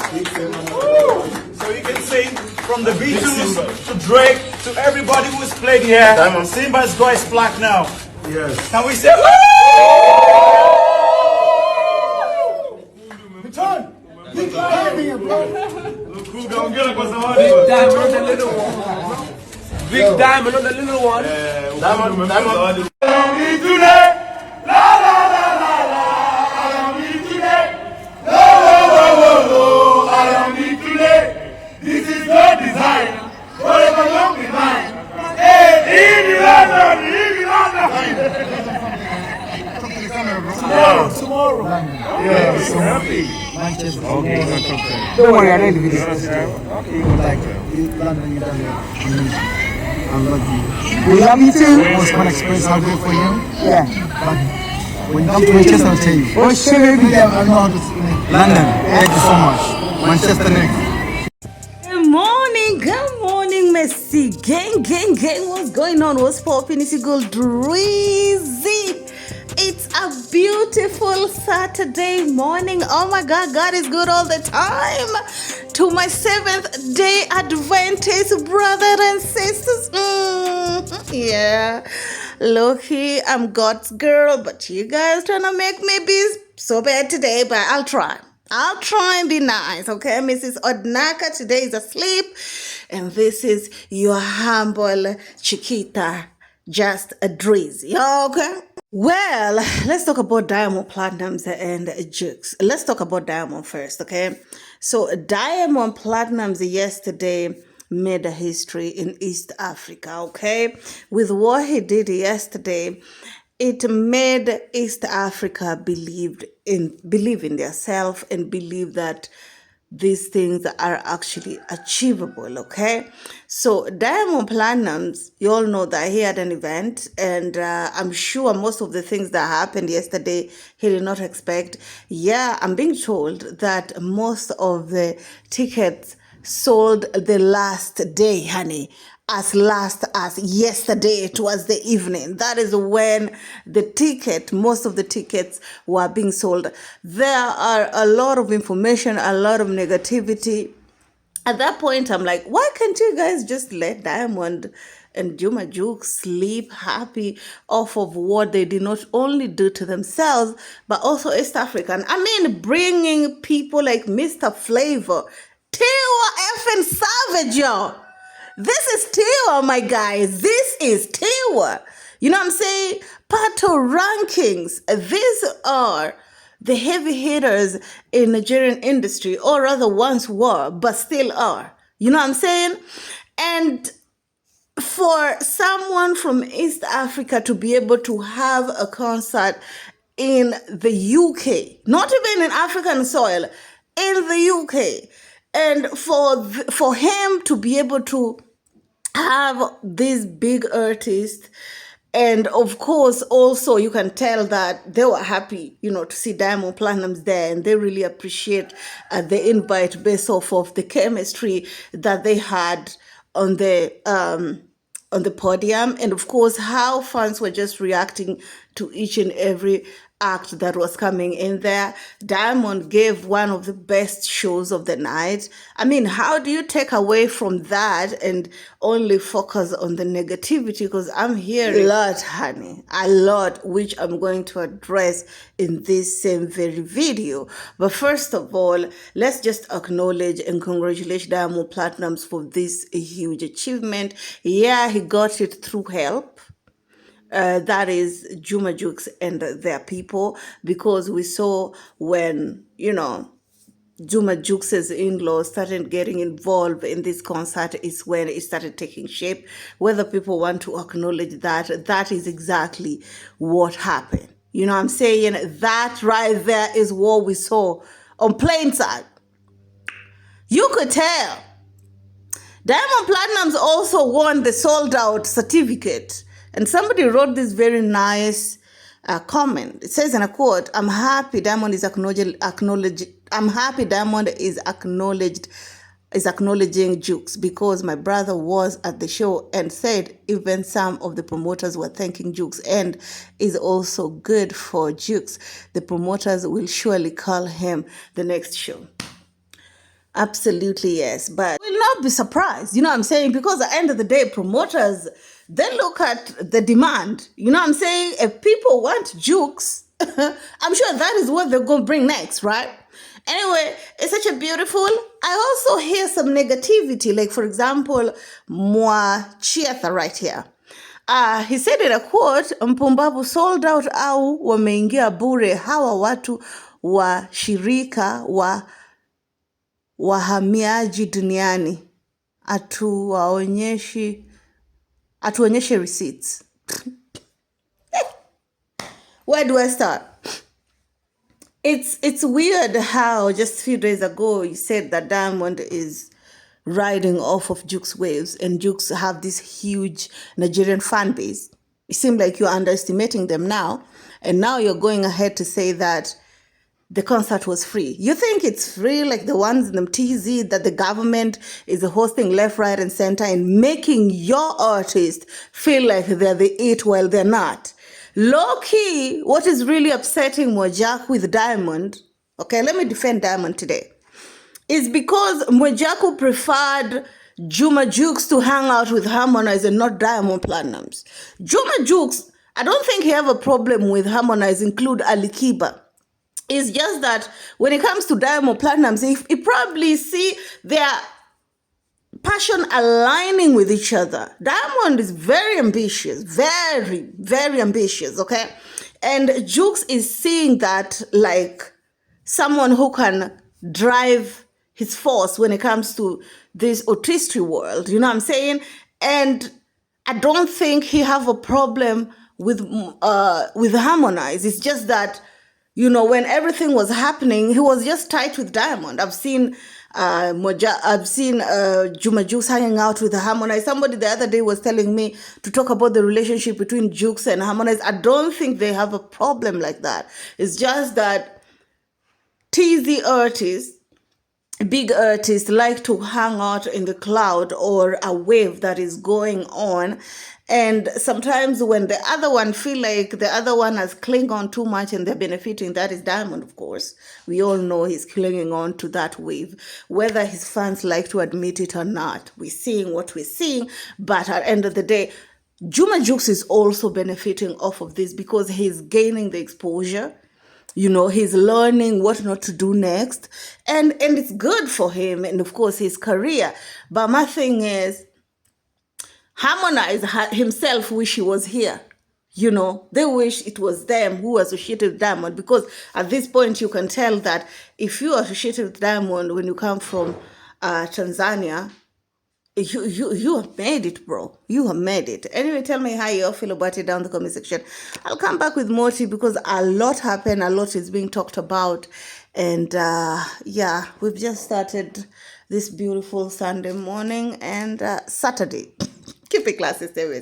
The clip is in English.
So you can sing from the Beatles to Drake to everybody who's played here. Simba's got his plaque now. Yes. Can we say? Return. Big diamond, bro. Big diamond on the little one. Big diamond on the little one. Diamond. This is your design. Whatever you be mine. Hey, Tomorrow. Yeah, so happy. Manchester. Okay. Don't worry, I didn't do this. Okay. Like, London, you done it. I love you. We love you too. It was one experience how good for you. Yeah. But when you come to Manchester, I'll tell you. Oh, shit, baby. Yeah, I know how to speak. London, thank you so much. Manchester next. Good morning, Messi. Gang. What's going on? What's popping? It's your girl, Drizzy. It's a beautiful Saturday morning. Oh my God, God is good all the time. To my Seventh Day Adventist brothers and sisters. Yeah. Look-y, I'm God's girl, but you guys trying to make me be so bad today, but I'll try. I'll try and be nice, okay? Mrs. Odnaka today is asleep, and this is your humble Chiquita, just a Drizzy, okay? Well, let's talk about Diamond Platinums and JUX'S. Let's talk about Diamond first, okay? So Diamond Platinums yesterday made a history in East Africa, okay? With what he did yesterday, it made East Africa believe in themselves and believe that these things are actually achievable, okay? So Diamond Platinums, you all know that he had an event, and I'm sure most of the things that happened yesterday, he did not expect. Yeah, I'm being told that most of the tickets sold the last day, honey. As last as yesterday, it was the evening. That is when most of the tickets were being sold. There are a lot of information, a lot of negativity. At that point, I'm like, why can't you guys just let Diamond and JUX'S sleep happy off of what they did not only do to themselves, but also East African? I mean, bringing people like Mr. Flavor, Tiwa effing Savage, y'all. This is Tiwa, my guys. This is Tiwa. You know what I'm saying? Pato rankings. These are the heavy hitters in Nigerian industry, or rather once were, but still are. You know what I'm saying? And for someone from East Africa to be able to have a concert in the UK, not even in African soil, in the UK, and for him to be able to have these big artists, and of course also you can tell that they were happy, to see Diamond Platinums there, and they really appreciate the invite based off of the chemistry that they had on the podium, and of course how fans were just reacting to each and every act that was coming in there. Diamond gave one of the best shows of the night. I mean, how do you take away from that and only focus on the negativity? Because I'm hearing a lot, honey, a lot, which I'm going to address in this same very video. But first of all, let's just acknowledge and congratulate Diamond Platinums for this huge achievement. Yeah, he got it through help. That is JUX'S and their people, because we saw when, JUX'S in-laws started getting involved in this concert is when it started taking shape. Whether people want to acknowledge that, that is exactly what happened. You know what I'm saying? That right there is what we saw on plain sight. You could tell. Diamond Platinums also won the sold out certificate. And somebody wrote this very nice comment. It says, and I quote, I'm happy Diamond is acknowledging JUX'S because my brother was at the show and said even some of the promoters were thanking JUX'S, and is also good for JUX'S. The promoters will surely call him the next show. Absolutely, yes. But we'll not be surprised, you know what I'm saying? Because at the end of the day, promoters, they look at the demand. You know what I'm saying? If people want Jukes, I'm sure that is what they're going to bring next, right? Anyway, it's such a beautiful. I also hear some negativity, like, for example, Mwa Chiatha right here. He said in a quote, mpumbavu sold out au wameingia bure hawa watu wa shirika wa wahamiaji duniani atuonyeshe receipts. Where do I start? It's weird how just a few days ago you said that Diamond is riding off of Juk's waves and Juk's have this huge Nigerian fan base. It seems like you're underestimating them now, and now you're going ahead to say that the concert was free. You think it's free like the ones in the TZ that the government is hosting left, right, and center and making your artist feel like they're the it while they're not. Low key, what is really upsetting Mwijaku with Diamond, okay, let me defend Diamond today, is because Mwijaku preferred Juma Jux to hang out with Harmonize and not Diamond Platnumz. Juma Jux, I don't think he have a problem with Harmonize, include Alikiba. It's just that when it comes to Diamond Platnumz, he probably see their passion aligning with each other. Diamond is very ambitious, very, very ambitious, okay? And Jukes is seeing that like someone who can drive his force when it comes to this artistry world, you know what I'm saying? And I don't think he have a problem with Harmonize. It's just that, you know, when everything was happening, he was just tight with Diamond. I've seen Juma Jukes hanging out with Harmonize. Somebody the other day was telling me to talk about the relationship between Jukes and Harmonize. I don't think they have a problem like that. It's just that TZ artists, big artists, like to hang out in the cloud or a wave that is going on. And sometimes when the other one feel like the other one has clinged on too much and they're benefiting, that is Diamond, of course. We all know he's clinging on to that wave, whether his fans like to admit it or not. We're seeing what we're seeing, but at the end of the day, Juma Jux is also benefiting off of this because he's gaining the exposure. You know, he's learning what not to do next. And it's good for him and, of course, his career. But my thing is, Harmonize himself wish he was here. You know, they wish it was them who associated with Diamond, because at this point you can tell that if you are associated with Diamond when you come from Tanzania, you have made it, bro. You have made it. Anyway, tell me how you all feel about it down in the comment section. I'll come back with more tea because a lot happened, a lot is being talked about. And yeah, we've just started this beautiful Sunday morning and Saturday. Keep it classy, stay with.